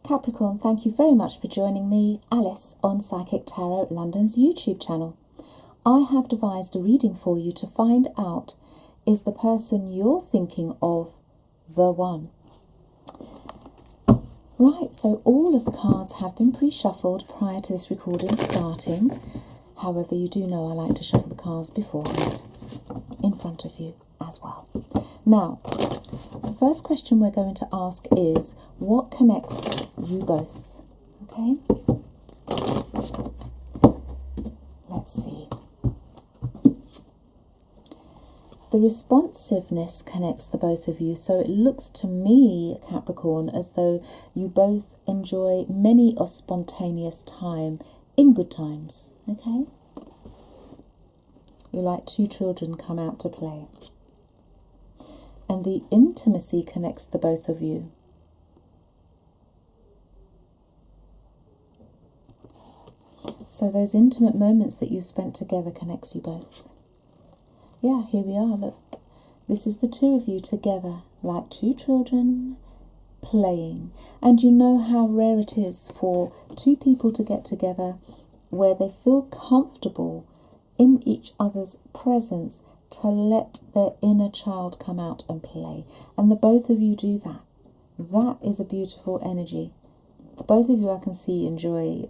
Capricorn, thank you very much for joining me, Alice, on Psychic Tarot London's YouTube channel. I have devised a reading for you to find out, is the person you're thinking of the one? Right, so all of the cards have been pre-shuffled prior to this recording starting. However, you do know I like to shuffle the cards beforehand, in front of you as well. Now, the first question we're going to ask is, what connects you both? Okay? Let's see. The responsiveness connects the both of you, so it looks to me, Capricorn, as though you both enjoy many a spontaneous time in good times. Okay? You like two children come out to play. And the intimacy connects the both of you. So those intimate moments that you spent together connects you both. Yeah, here we are, look. This is the two of you together, like two children playing. And you know how rare it is for two people to get together where they feel comfortable in each other's presence to let their inner child come out and play. And the both of you do that. That is a beautiful energy. The both of you, I can see, enjoy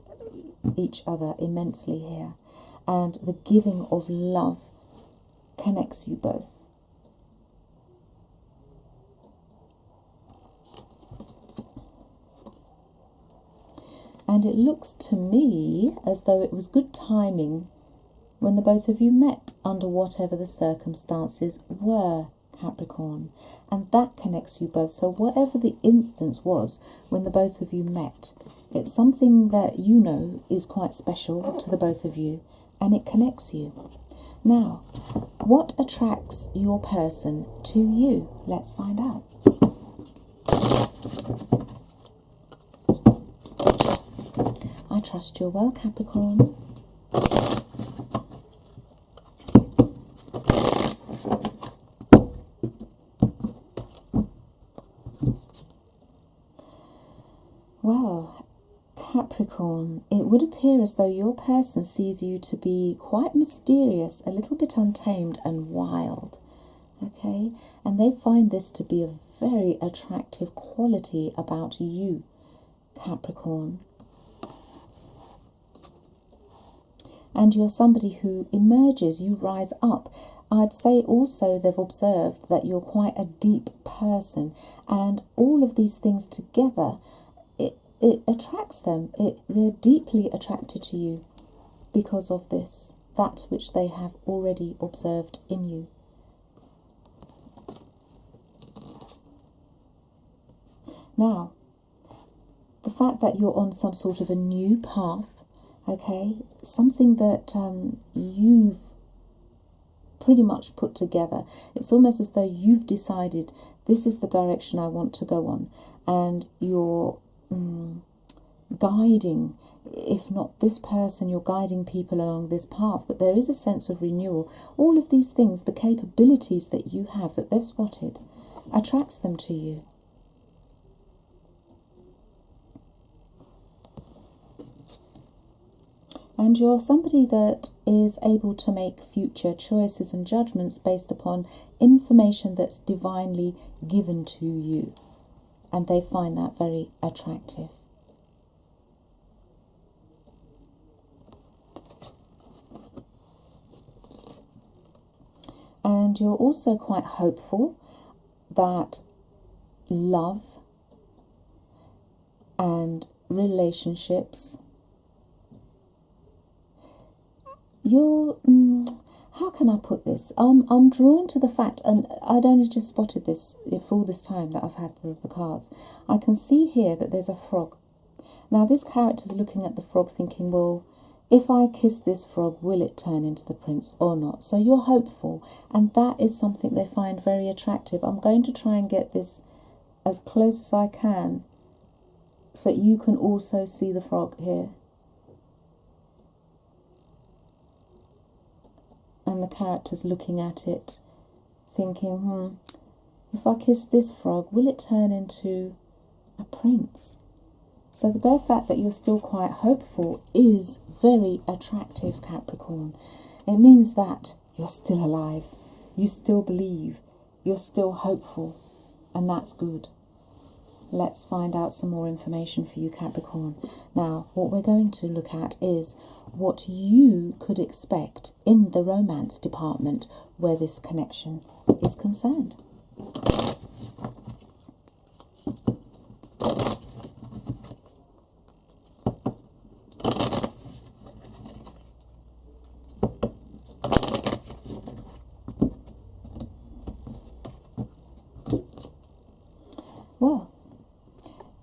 each other immensely here. And the giving of love connects you both. And it looks to me as though it was good timing when the both of you met, under whatever the circumstances were, Capricorn. And that connects you both. So whatever the instance was when the both of you met, it's something that you know is quite special to the both of you, and it connects you. Now, what attracts your person to you? Let's find out. I trust you're well, Capricorn. Well, Capricorn, it would appear as though your person sees you to be quite mysterious, a little bit untamed and wild, okay? And they find this to be a very attractive quality about you, Capricorn. And you're somebody who emerges, you rise up. I'd say also they've observed that you're quite a deep person, and all of these things together, it attracts them. They're deeply attracted to you because of this, that which they have already observed in you. Now, the fact that you're on some sort of a new path, okay, something that you've pretty much put together. It's almost as though you've decided this is the direction I want to go on, and you're guiding, if not this person, you're guiding people along this path, but there is a sense of renewal. All of these things, the capabilities that you have, that they've spotted, attracts them to you. And you're somebody that is able to make future choices and judgments based upon information that's divinely given to you. And they find that very attractive. And you're also quite hopeful that love and relationships, how can I put this? I'm drawn to the fact, and I'd only just spotted this for all this time that I've had the cards. I can see here that there's a frog. Now this character's looking at the frog thinking, well, if I kiss this frog, will it turn into the prince or not? So you're hopeful, and that is something they find very attractive. I'm going to try and get this as close as I can so that you can also see the frog here. And the character's looking at it, thinking, if I kiss this frog, will it turn into a prince? So the bare fact that you're still quite hopeful is very attractive, Capricorn. It means that you're still alive, you still believe, you're still hopeful, and that's good. Let's find out some more information for you, Capricorn. Now, what we're going to look at is what you could expect in the romance department where this connection is concerned. Well,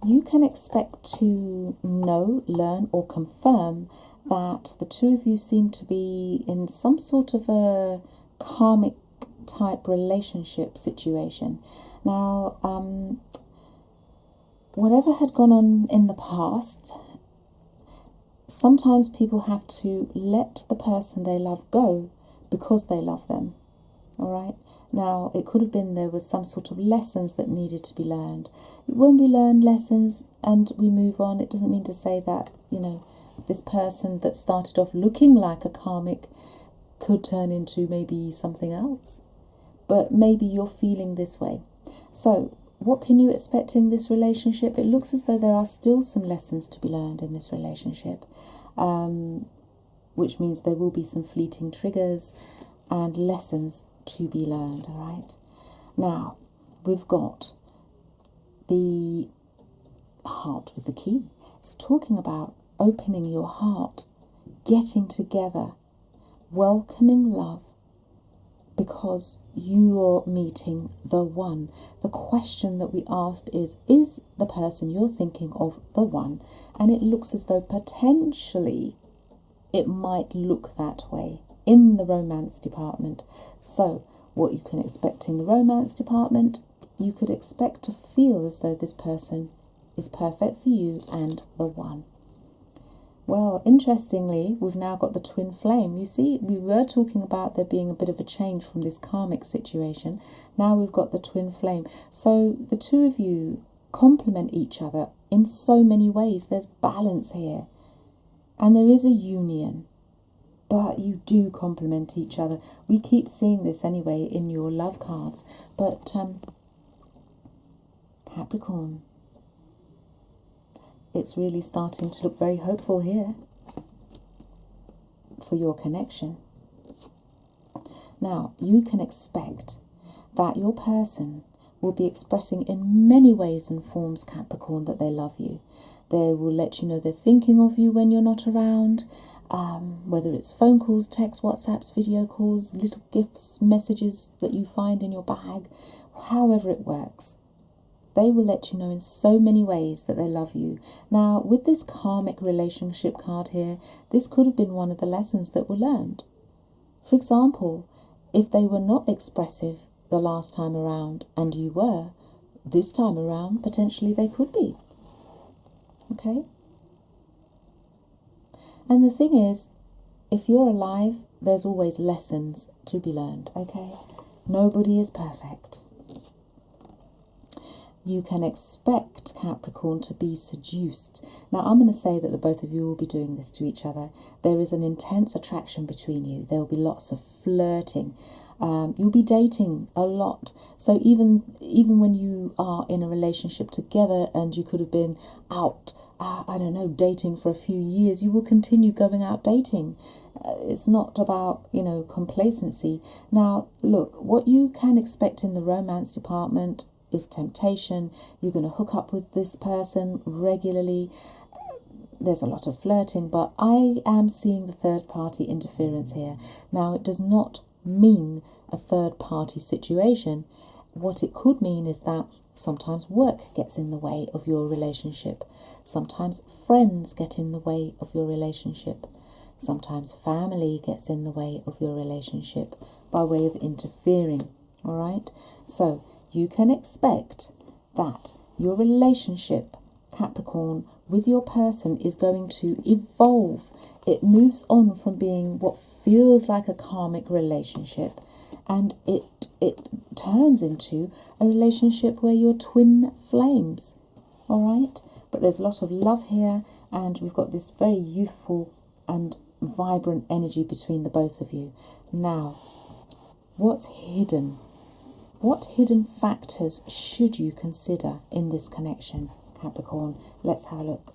you can expect to know, learn, or confirm that the two of you seem to be in some sort of a karmic type relationship situation. Now, whatever had gone on in the past, sometimes people have to let the person they love go because they love them. All right? Now, it could have been there was some sort of lessons that needed to be learned. When we learn lessons and we move on, it doesn't mean to say that, this person that started off looking like a karmic could turn into maybe something else. But maybe you're feeling this way. So, what can you expect in this relationship? It looks as though there are still some lessons to be learned in this relationship, which means there will be some fleeting triggers and lessons to be learned, all right? Now, we've got the heart with the key. It's talking about opening your heart, getting together, welcoming love, because you're meeting the one. The question that we asked is the person you're thinking of the one? And it looks as though potentially it might look that way in the romance department. So, what you can expect in the romance department, you could expect to feel as though this person is perfect for you and the one. Well, interestingly, we've now got the twin flame. You see, we were talking about there being a bit of a change from this karmic situation. Now we've got the twin flame. So the two of you complement each other in so many ways. There's balance here. And there is a union. But you do complement each other. We keep seeing this anyway in your love cards. But Capricorn, it's really starting to look very hopeful here for your connection. Now, you can expect that your person will be expressing in many ways and forms, Capricorn, that they love you. They will let you know they're thinking of you when you're not around. Whether it's phone calls, texts, WhatsApps, video calls, little gifts, messages that you find in your bag, however it works, they will let you know in so many ways that they love you. Now, with this karmic relationship card here, this could have been one of the lessons that were learned. For example, if they were not expressive the last time around and you were, this time around, potentially they could be. Okay? And the thing is, if you're alive, there's always lessons to be learned, okay? Nobody is perfect. You can expect Capricorn to be seduced. Now, I'm going to say that the both of you will be doing this to each other. There is an intense attraction between you. There will be lots of flirting. You'll be dating a lot. So even when you are in a relationship together and you could have been out, dating for a few years, you will continue going out dating. It's not about, complacency. Now, look, what you can expect in the romance department is temptation. You're going to hook up with this person regularly. There's a lot of flirting, but I am seeing the third party interference here. Now, it does not mean a third party situation. What it could mean is that sometimes work gets in the way of your relationship. Sometimes friends get in the way of your relationship. Sometimes family gets in the way of your relationship by way of interfering. All right? So you can expect that your relationship, Capricorn, with your person is going to evolve. It moves on from being what feels like a karmic relationship, and it turns into a relationship where you're twin flames. All right? but there's a lot of love here, and we've got this very youthful and vibrant energy between the both of you. Now, what's hidden? What hidden factors should you consider in this connection, Capricorn? Let's have a look.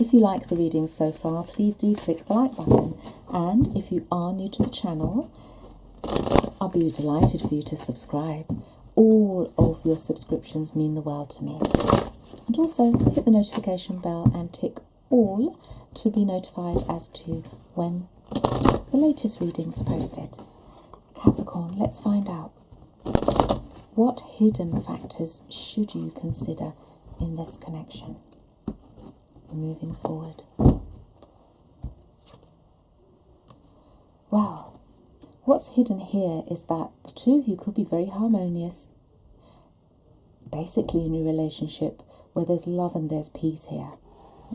If you like the readings so far, please do click the like button. And if you are new to the channel, I'll be delighted for you to subscribe. All of your subscriptions mean the world to me. And also hit the notification bell and tick all to be notified as to when the latest readings are posted. Capricorn, let's find out. What hidden factors should you consider in this connection moving forward? Well, what's hidden here is that the two of you could be very harmonious, basically in your relationship where there's love and there's peace here.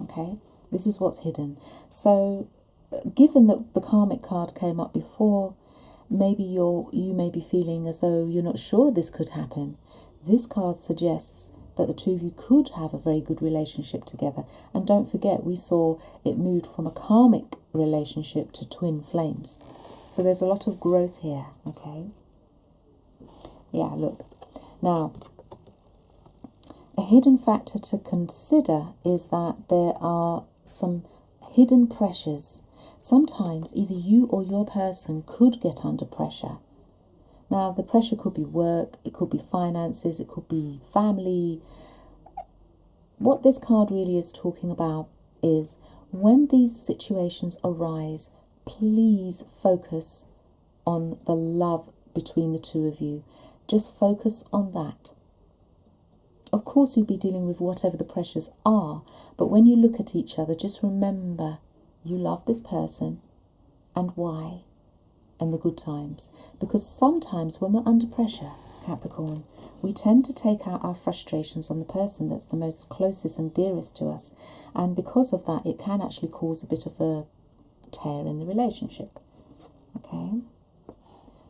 Okay, this is what's hidden. So given that the karmic card came up before, maybe you may be feeling as though you're not sure this could happen. This card suggests that the two of you could have a very good relationship together. And don't forget, we saw it moved from a karmic relationship to twin flames. So there's a lot of growth here, okay? Yeah, look. Now, a hidden factor to consider is that there are some hidden pressures. Sometimes either you or your person could get under pressure. Now, the pressure could be work, it could be finances, it could be family. What this card really is talking about is when these situations arise, please focus on the love between the two of you. Just focus on that. Of course, you'll be dealing with whatever the pressures are, but when you look at each other, just remember you love this person and why, and the good times. Because sometimes when we're under pressure, Capricorn, we tend to take out our frustrations on the person that's the most closest and dearest to us. And because of that, it can actually cause a bit of a tear in the relationship. Okay?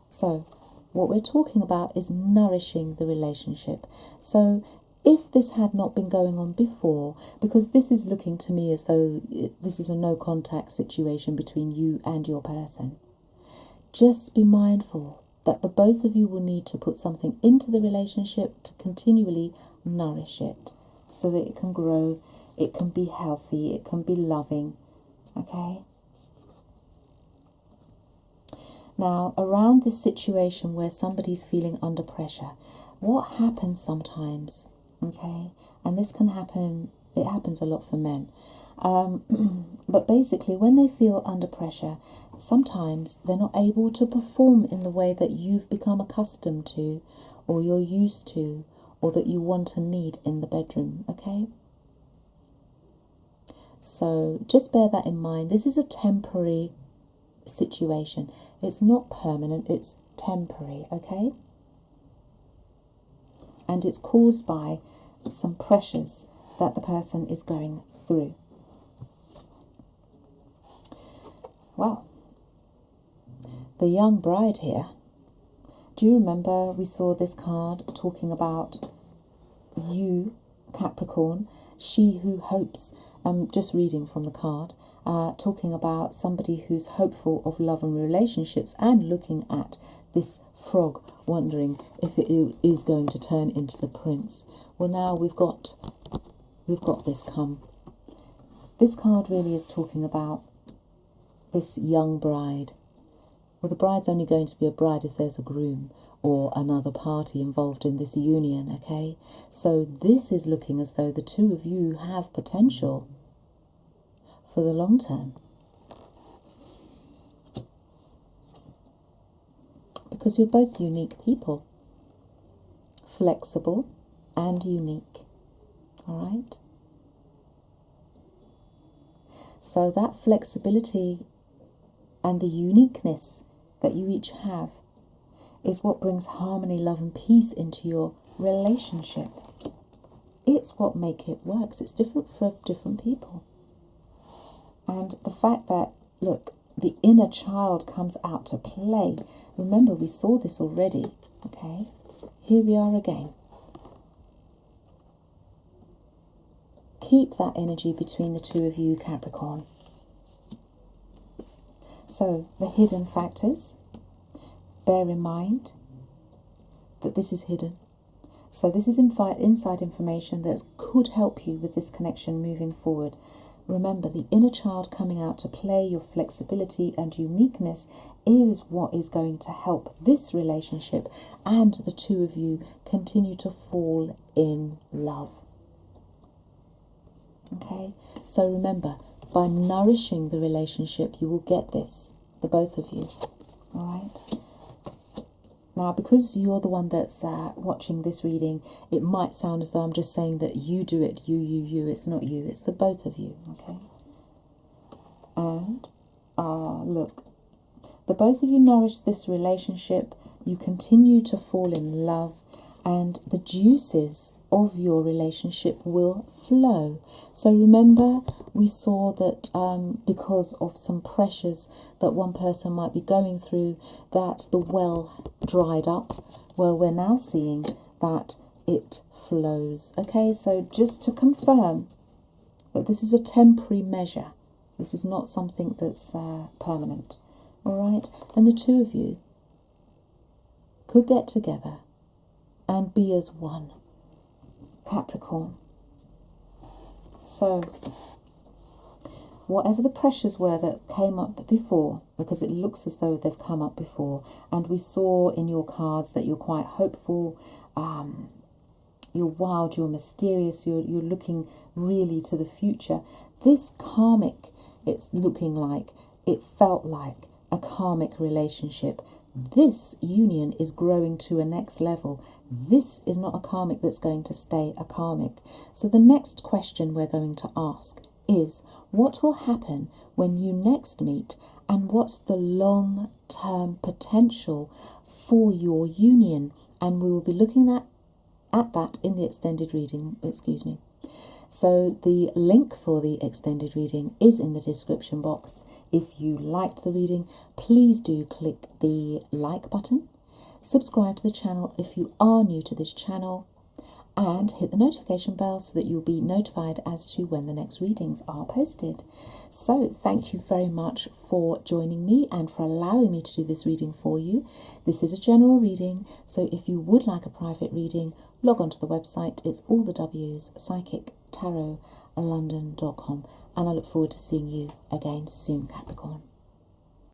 So, what we're talking about is nourishing the relationship. So, if this had not been going on before, because this is looking to me as though this is a no contact situation between you and your person, just be mindful that the both of you will need to put something into the relationship to continually nourish it so that it can grow, it can be healthy, it can be loving. Okay? Now, around this situation where somebody's feeling under pressure, what happens sometimes, okay, and this can happen, it happens a lot for men, but basically when they feel under pressure, sometimes they're not able to perform in the way that you've become accustomed to, or you're used to, or that you want and need in the bedroom, okay? So just bear that in mind. This is a temporary situation. It's not permanent, it's temporary, okay? And it's caused by some pressures that the person is going through. Well, the young bride here, do you remember we saw this card talking about you, Capricorn, she who hopes, just reading from the card, talking about somebody who's hopeful of love and relationships and looking at this frog, wondering if it is going to turn into the prince. Well, now we've got this come. This card really is talking about this young bride. Well, the bride's only going to be a bride if there's a groom or another party involved in this union, okay? So this is looking as though the two of you have potential for the long term. Because you're both unique people. Flexible and unique. Alright? So that flexibility and the uniqueness that you each have is what brings harmony, love and peace into your relationship. It's what makes it work. It's different for different people. And the fact that, look, the inner child comes out to play. Remember, we saw this already Okay, here we are again. Keep that energy between the two of you, Capricorn. So, the hidden factors, bear in mind that this is hidden. So this is inside information that could help you with this connection moving forward. Remember, the inner child coming out to play, your flexibility and uniqueness is what is going to help this relationship and the two of you continue to fall in love. Okay, so remember, by nourishing the relationship, you will get this, the both of you. All right. Now, because you're the one that's watching this reading, it might sound as though I'm just saying that you do it, you. It's not you, it's the both of you, okay? And, look, the both of you nourish this relationship, you continue to fall in love, and the juices of your relationship will flow. So remember, we saw that because of some pressures that one person might be going through, that the well dried up. Well, we're now seeing that it flows. Okay, so just to confirm that this is a temporary measure. This is not something that's permanent. All right, and the two of you could get together and be as one, Capricorn. So, whatever the pressures were that came up before, because it looks as though they've come up before, and we saw in your cards that you're quite hopeful, you're wild, you're mysterious, you're looking really to the future. This karmic, it's looking like, it felt like a karmic relationship. This union is growing to a next level. This is not a karmic that's going to stay a karmic. So the next question we're going to ask is, what will happen when you next meet, and what's the long-term potential for your union? And we will be looking at that in the extended reading, excuse me. So the link for the extended reading is in the description box. If you liked the reading, please do click the like button, subscribe to the channel if you are new to this channel, and hit the notification bell so that you'll be notified as to when the next readings are posted. So thank you very much for joining me and for allowing me to do this reading for you. This is a general reading, so if you would like a private reading, log on to the website. It's all the W's, psychictarotlondon.com, and I look forward to seeing you again soon, Capricorn.